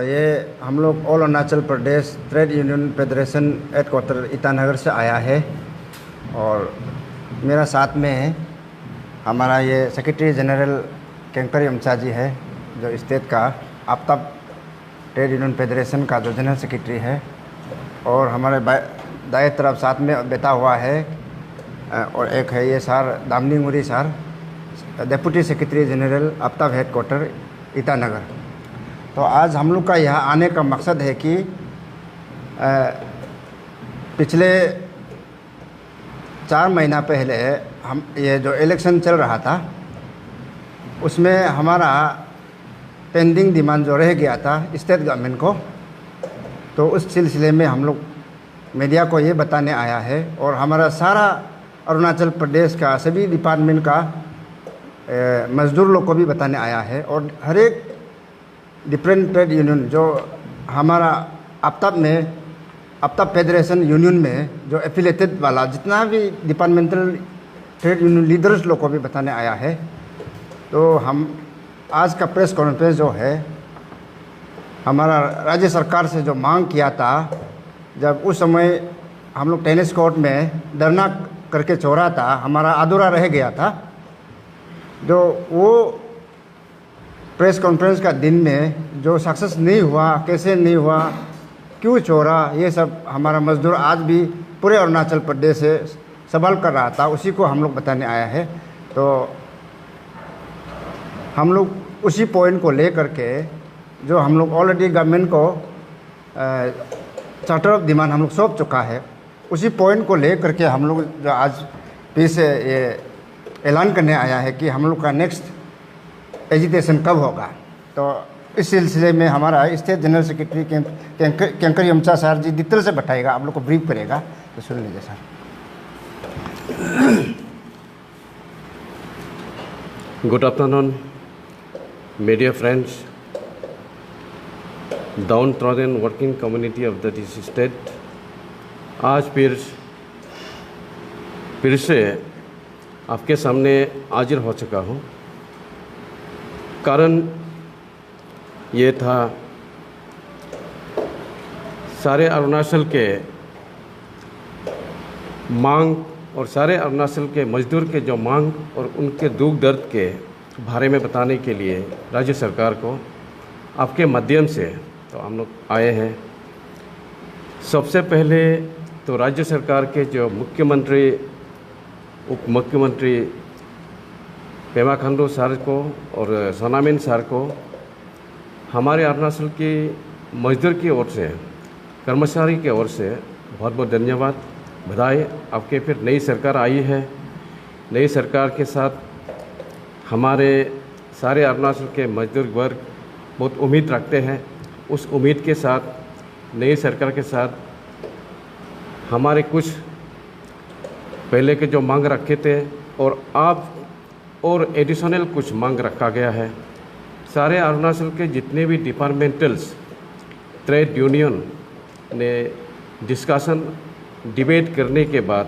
ये हम लोग all Arunachal Pradesh trade union federation headquarter Itanagar से आया है और मेरा साथ में हमारा ये सेक्रेटरी जनरल केंकर यमचा जी है जो स्टेट का आफ्ताब ट्रेड यूनियन फेडरेशन का जो जनरल सेक्रेटरी है और हमारे दाएं तरफ साथ में बैठा हुआ है और एक है ये sir Damni Muri sir deputy secretary general आफ्ताब हेडक्वार्टर ईटानगर। तो आज हम लोग का यहाँ आने का मकसद है कि पिछले 4 महीना पहले हम ये जो इलेक्शन चल रहा था उसमें हमारा पेंडिंग डिमांड जो रह गया था स्टेट गवर्नमेंट को, तो उस सिलसिले में हम लोग मीडिया को ये बताने आया है और हमारा सारा अरुणाचल प्रदेश का सभी डिपार्टमेंट का मज़दूर लोग को भी बताने आया है और हर एक डिफरेंट ट्रेड यूनियन जो हमारा आफ्ताब फेडरेशन यूनियन में जो एफिलेटेड वाला जितना भी डिपार्टमेंटल ट्रेड यूनियन लीडर्स लोग को भी बताने आया है। तो हम आज का प्रेस कॉन्फ्रेंस जो है हमारा राज्य सरकार से जो मांग किया था, जब उस समय हम लोग टेनिस कोर्ट में धरना करके छोड़ा था, हमारा अधूरा रह गया था, जो वो प्रेस कॉन्फ्रेंस का दिन में जो सक्सेस नहीं हुआ, कैसे नहीं हुआ, क्यों छोड़ा, ये सब हमारा मज़दूर आज भी पूरे अरुणाचल प्रदेश से सवाल कर रहा था, उसी को हम लोग बताने आया है। तो हम लोग उसी पॉइंट को ले करके जो हम लोग ऑलरेडी गवर्नमेंट को चार्टर ऑफ डिमांड हम लोग सौंप चुका है, उसी पॉइंट को ले करके हम लोग जो आज फिर से ये ऐलान करने आया है कि हम लोग का नेक्स्ट एजिटेशन कब होगा। तो इस सिलसिले में हमारा स्टेट जनरल सेक्रेटरी केंकर यमचा सर जी डिटेल से बताएगा, आप लोग को ब्रीफ करेगा, तो सुन लीजिए sir. Good afternoon media friends, down trodden working community of the this state. आज फिर से आपके सामने हाजिर हो चुका हूँ। कारण ये था सारे अरुणाचल के मांग और सारे अरुणाचल के मजदूर के जो मांग और उनके दुख दर्द के बारे में बताने के लिए राज्य सरकार को आपके माध्यम से तो हम लोग आए हैं। सबसे पहले तो राज्य सरकार के जो मुख्यमंत्री उप मुख्यमंत्री पेमा खांडू सर को और सोनामिन सर को हमारे अरुणाचल की मजदूर की ओर से, कर्मचारी की ओर से बहुत बहुत धन्यवाद, बधाई। आपके फिर नई सरकार आई है, नई सरकार के साथ हमारे सारे अरुणाचल के मजदूर वर्ग बहुत उम्मीद रखते हैं। उस उम्मीद के साथ नई सरकार के साथ हमारे कुछ पहले के जो मांग रखे थे और आप और एडिशनल कुछ मांग रखा गया है। सारे अरुणाचल के जितने भी डिपार्टमेंटल्स ट्रेड यूनियन ने डिस्कशन डिबेट करने के बाद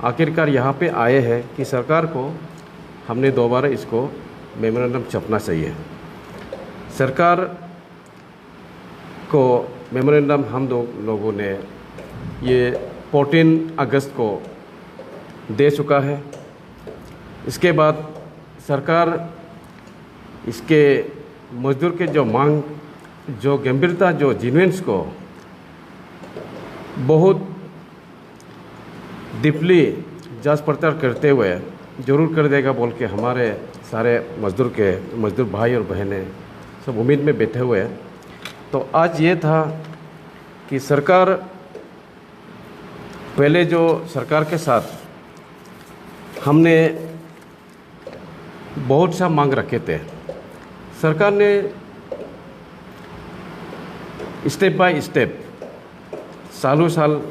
आखिरकार यहाँ पे आए हैं कि सरकार को हमने दोबारा इसको मेमोरेंडम छपना चाहिए। सरकार को मेमोरेंडम हम लोगों ने ये 14 अगस्त को दे चुका है। इसके बाद सरकार इसके मजदूर के जो मांग, जो गंभीरता, जो जीन्वेंस को बहुत डीपली जांच पड़ताल करते हुए ज़रूर कर देगा बोल के हमारे सारे मजदूर भाई और बहनें सब उम्मीद में बैठे हुए हैं। तो आज ये था कि सरकार पहले जो सरकार के साथ हमने बहुत सा मांग रखे थे, सरकार ने स्टेप बाय स्टेप सालों साल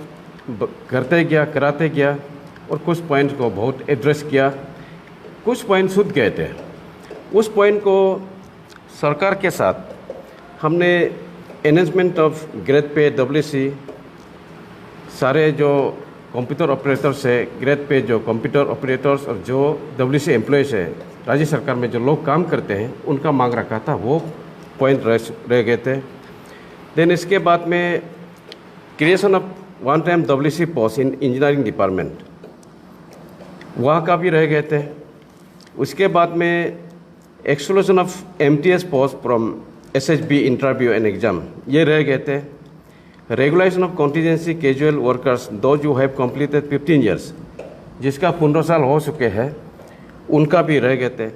करते गया और कुछ पॉइंट को बहुत एड्रेस किया, कुछ पॉइंट छूट गए थे। उस पॉइंट को सरकार के साथ हमने enhancement of grade pay WC, सारे जो कंप्यूटर ऑपरेटर्स है, ग्रेड पे जो कंप्यूटर ऑपरेटर्स और जो WC एम्प्लॉयज़ है, राज्य सरकार में जो लोग काम करते हैं, उनका मांग रखा था, वो पॉइंट रह गए थे। देन इसके बाद में creation of one time WC post in engineering department, वहाँ का भी रह गए थे। उसके बाद में exclusion of MTS post from SHB interview and exam, ये रह गए थे। Regulation of contingency casual workers दो जो हैव कंप्लीटेड 15 ईयर्स, जिसका 15 साल हो चुके हैं, उनका भी रह गए थे।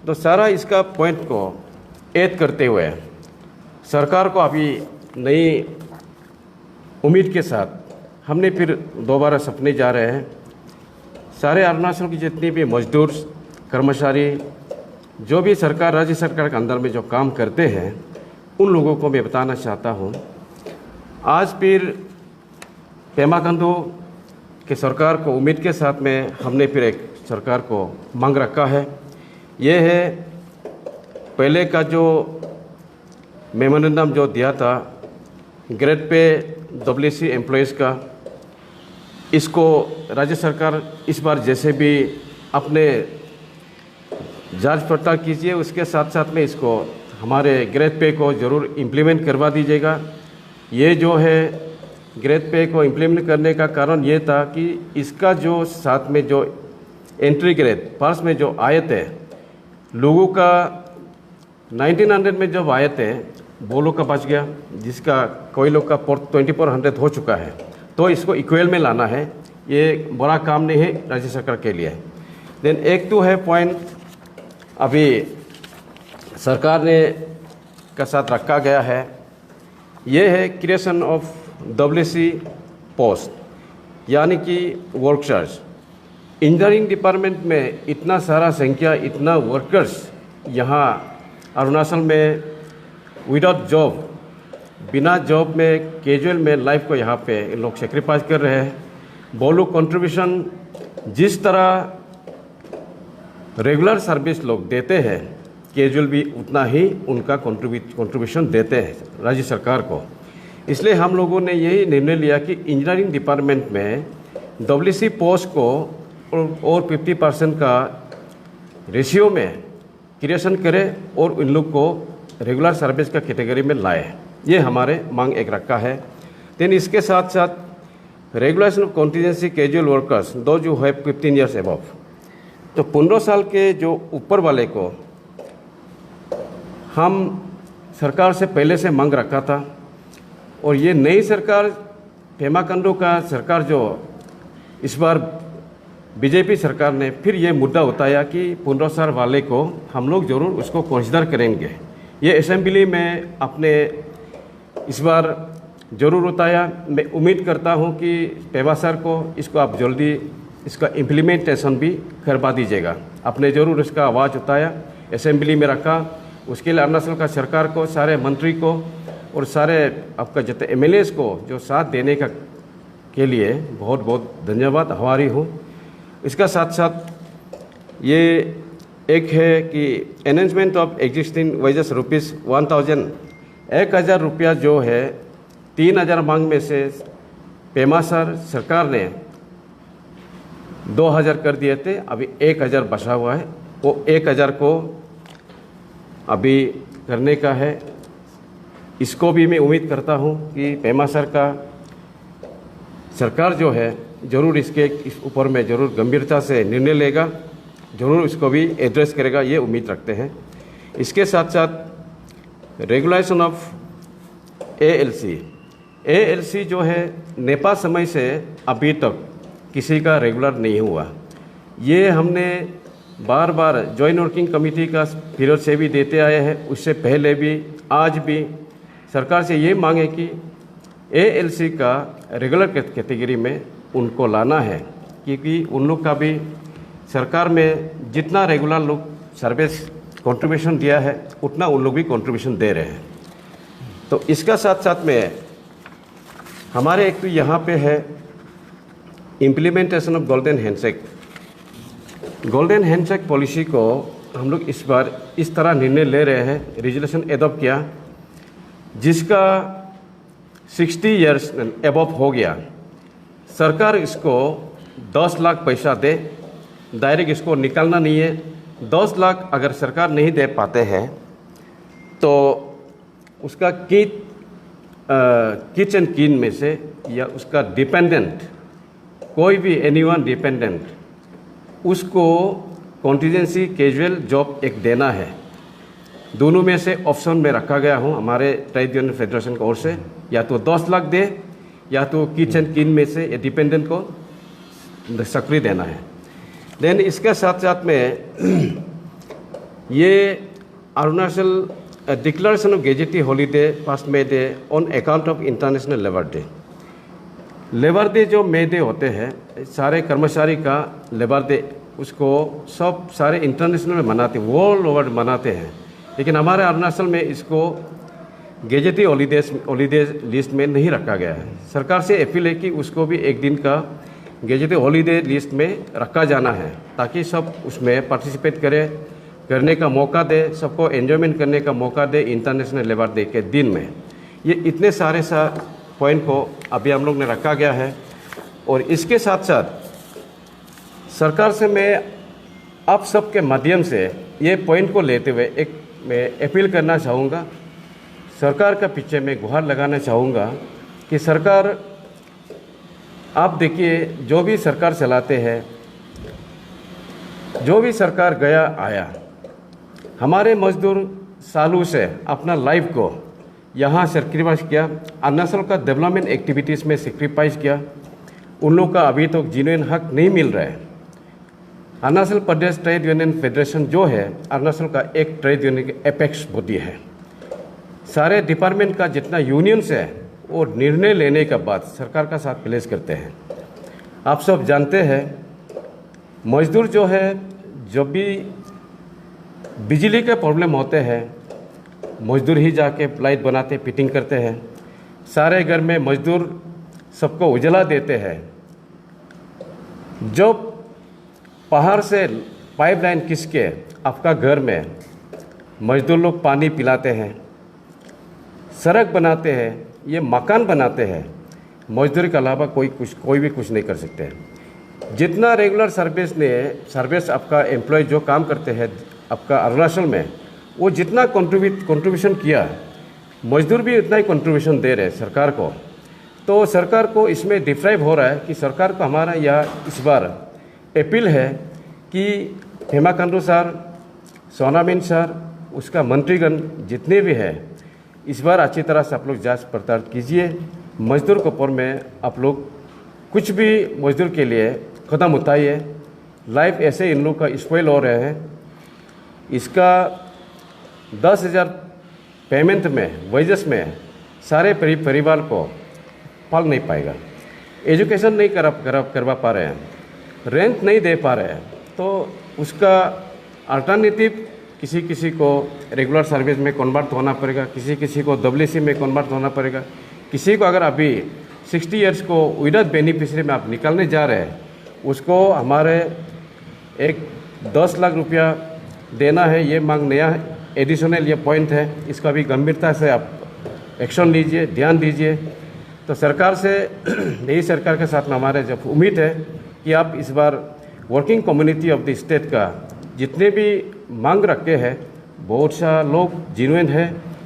तो सारा इसका पॉइंट को ऐड करते हुए सरकार को अभी नई उम्मीद के साथ हमने फिर दोबारा सपने जा रहे हैं। सारे अरुणाचल की जितनी भी मजदूर कर्मचारी जो भी सरकार राज्य सरकार के अंदर में जो काम करते हैं, उन लोगों को मैं बताना चाहता हूँ, आज फिर पेमा खांडू के सरकार को उम्मीद के साथ में हमने फिर एक सरकार को मांग रखा है। ये है पहले का जो मेमोरेंडम जो दिया था ग्रेड पे WC एम्प्लॉयज़ का, इसको राज्य सरकार इस बार जैसे भी अपने जांच पड़ताल कीजिए, उसके साथ साथ में इसको हमारे ग्रेड पे को ज़रूर इम्प्लीमेंट करवा दीजिएगा। ये जो है ग्रेड पे को इम्प्लीमेंट करने का कारण ये था कि इसका जो साथ में जो एंट्री ग्रेड फर्स्ट में जो आए थे लोगों का 1900 में जब आए थे, वो लोग का बच गया, जिसका कोई लोग का 2400 हो चुका है। तो इसको इक्वल में लाना है, ये बड़ा काम नहीं है राज्य सरकार के लिए। देन एक तो है पॉइंट अभी सरकार ने का साथ रखा गया है, ये है क्रिएशन ऑफ WC पोस्ट, यानी कि वर्क चार्ज। इंजीनियरिंग डिपार्टमेंट में इतना सारा संख्या, इतना वर्कर्स यहाँ अरुणाचल में विदाउट जॉब, बिना जॉब में कैजुअल में लाइफ को यहाँ पे लोग सेक्रीफाइस कर रहे हैं। वो लोग कंट्रीब्यूशन जिस तरह रेगुलर सर्विस लोग देते हैं, कैजुअल भी उतना ही उनका कंट्रीब्यूशन देते हैं राज्य सरकार को। इसलिए हम लोगों ने यही निर्णय लिया कि इंजीनियरिंग डिपार्टमेंट में WC पोस्ट को और 50% का रेशियो में क्रिएशन करें और इन लोग को रेगुलर सर्विस का कैटेगरी में लाए। ये हमारे मांग एक रखा है। देन इसके साथ साथ regulation of contingency casual workers दो जो है 15 ईयर्स एबव, तो 15 साल के जो ऊपर वाले को हम सरकार से पहले से मांग रखा था। और ये नई सरकार पेमा खांडू का सरकार जो इस बार BJP सरकार ने फिर ये मुद्दा उठाया कि 15 साल वाले को हम लोग ज़रूर उसको कंसिडर करेंगे। ये असेंबली में अपने इस बार ज़रूर उठाया। मैं उम्मीद करता हूँ कि पेमा सर को इसको आप जल्दी इसका इम्प्लीमेंटेशन भी करवा दीजिएगा। आपने ज़रूर इसका आवाज़ उठाया, असेंबली में रखा, उसके लिए अरुणाचल का सरकार को, सारे मंत्री को और सारे आपका जितने MLAs को जो साथ देने का के लिए बहुत बहुत धन्यवाद हमारी हूँ। इसका साथ साथ ये एक है कि एनहेंसमेंट ऑफ एग्जिस्टिंग वेजेस ₹1000 1,000 रुपया जो है 3,000 मांग में से पेमा सर सरकार ने 2,000 कर दिए थे, अभी 1,000 बचा हुआ है। वो 1,000 को अभी करने का है। इसको भी मैं उम्मीद करता हूँ कि पेमा सर का सरकार जो है ज़रूर इसके इस ऊपर में ज़रूर गंभीरता से निर्णय लेगा, ज़रूर इसको भी एड्रेस करेगा, ये उम्मीद रखते हैं। इसके साथ साथ रेगुलेशन ऑफ ALC जो है नेपाल समय से अभी तक किसी का रेगुलर नहीं हुआ। ये हमने बार बार जॉइंट वर्किंग कमेटी का पीरियड से भी देते आए हैं, उससे पहले भी, आज भी सरकार से ये मांगे कि ALC का रेगुलर कैटेगरी में उनको लाना है, क्योंकि उन लोग का भी सरकार में जितना रेगुलर लोग सर्विस कंट्रीब्यूशन दिया है उतना उन लोग भी कंट्रीब्यूशन दे रहे हैं। तो इसका साथ साथ में हमारे एक तो यहाँ पे है implementation of golden handshake. Golden handshake policy को हम लोग इस बार इस तरह निर्णय ले रहे हैं, रेजोल्यूशन एडॉप्ट किया, जिसका 60 ईयर्स एबव हो गया, सरकार इसको 10 लाख पैसा दे, डायरेक्ट इसको निकालना नहीं है। 10 लाख अगर सरकार नहीं दे पाते हैं तो उसका किट किचन किन में से या उसका डिपेंडेंट, कोई भी एनीवन डिपेंडेंट, उसको कॉन्टीजेंसी कैजुअल जॉब एक देना है। दोनों में से ऑप्शन में रखा गया हूँ हमारे ट्रेड यूनियन फेडरेशन की ओर से, या तो 10 लाख दे या तो किचन किन में से डिपेंडेंट को सक्रिय देना है। देन इसके साथ साथ में ये Arunachal declaration of gazetted holiday first May day on account of international labour day. Labour day जो मे डे होते हैं, सारे कर्मचारी का लेबर डे, उसको सब सारे इंटरनेशनल में मनाते, वर्ल्ड ओवर मनाते हैं, लेकिन हमारे अरुणाचल में इसको गेजेटी हॉलीडे लिस्ट में नहीं रखा गया है। सरकार से अपील है कि उसको भी एक दिन का गेजेटी हॉलीडे लिस्ट में रखा जाना है, ताकि सब उसमें पार्टिसिपेट करने का मौका दे, सबको एंजॉयमेंट करने का मौका दे इंटरनेशनल लेबर डे के दिन में। ये इतने सारे पॉइंट को अभी हम लोग ने रखा गया है। और इसके साथ साथ सरकार से मैं आप सबके माध्यम से ये पॉइंट को लेते हुए एक मैं अपील करना चाहूँगा, सरकार का पीछे में गुहार लगाना चाहूँगा कि सरकार, आप देखिए जो भी सरकार चलाते हैं, जो भी सरकार गया आया, हमारे मजदूर सालों से अपना लाइफ को यहाँ सेक्रीफाइस किया, अरुणाचल का डेवलपमेंट एक्टिविटीज़ में सेक्रीफाइस किया। उन लोग का अभी तक जेन्युइन हक नहीं मिल रहा है। Arunachal Pradesh trade union federation जो है अरुणाचल का एक ट्रेड यूनियन की एपेक्स बॉडी है। सारे डिपार्टमेंट का जितना यूनियंस है वो निर्णय लेने के बाद सरकार का साथ प्लेस करते हैं। आप सब जानते हैं मजदूर जो है, जब भी बिजली के प्रॉब्लम होते हैं, मजदूर ही जाके लाइट बनाते, फिटिंग करते हैं। सारे घर में मजदूर सबको उजला देते हैं। जब पहाड़ से पाइपलाइन खींच के आपका घर में मजदूर लोग पानी पिलाते हैं, सड़क बनाते हैं, ये मकान बनाते हैं, मजदूरी के अलावा कोई भी कुछ नहीं कर सकते हैं। जितना रेगुलर सर्विस आपका एम्प्लॉय जो काम करते हैं आपका अरुणाचल में, वो जितना कंट्रीब्यूशन किया, मजदूर भी उतना ही कंट्रीब्यूशन दे रहे हैं सरकार को। तो सरकार को इसमें डिप्राइव हो रहा है कि सरकार को हमारा यह इस बार अपील है कि हेमा खांडू सर, सोनामिन सर, उसका मंत्रीगण जितने भी हैं, इस बार अच्छी तरह से आप लोग जांच पड़ताल कीजिए। मजदूर के ऊपर में आप लोग कुछ भी मजदूर के लिए कदम उठाइए। लाइफ ऐसे इन लोग का स्पॉइल हो रहे हैं। इसका 10,000 पेमेंट में, वेजेस में सारे परिवार को पाल नहीं पाएगा। एजुकेशन नहीं करवा पा रहे हैं, रेंट नहीं दे पा रहे हैं, तो उसका अल्टरनेटिव किसी को रेगुलर सर्विस में कन्वर्ट होना पड़ेगा, किसी को WC में कन्वर्ट होना पड़ेगा। किसी को अगर अभी 60 इयर्स को विदाउट बेनिफिशियरी में आप निकालने जा रहे हैं, उसको हमारे एक 10 लाख रुपया देना है। ये मांग नया एडिशनल ये पॉइंट है, इसका भी गंभीरता से आप एक्शन लीजिए, ध्यान दीजिए। तो सरकार से, नई सरकार के साथ में हमारे जब उम्मीद है कि आप इस बार working community of the state का जितने भी मांग रखते हैं, बहुत सा लोग जेन्युइन है,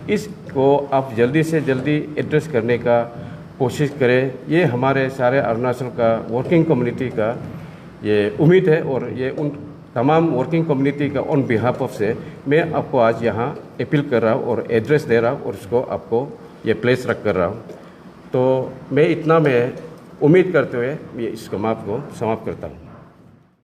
इसको आप जल्दी से जल्दी एड्रेस करने का कोशिश करें। ये हमारे सारे अरुणाचल का वर्किंग कम्युनिटी का ये उम्मीद है, और ये उन तमाम वर्किंग कम्युनिटी का ऑन बिहाफ ऑफ से मैं आपको आज यहाँ अपील कर रहा हूँ और एड्रेस दे रहा हूँ, और उसको आपको ये प्लेस रख कर रहा हूँ। तो मैं इतना मैं उम्मीद करते हुए ये इस समाप्त करता हूँ।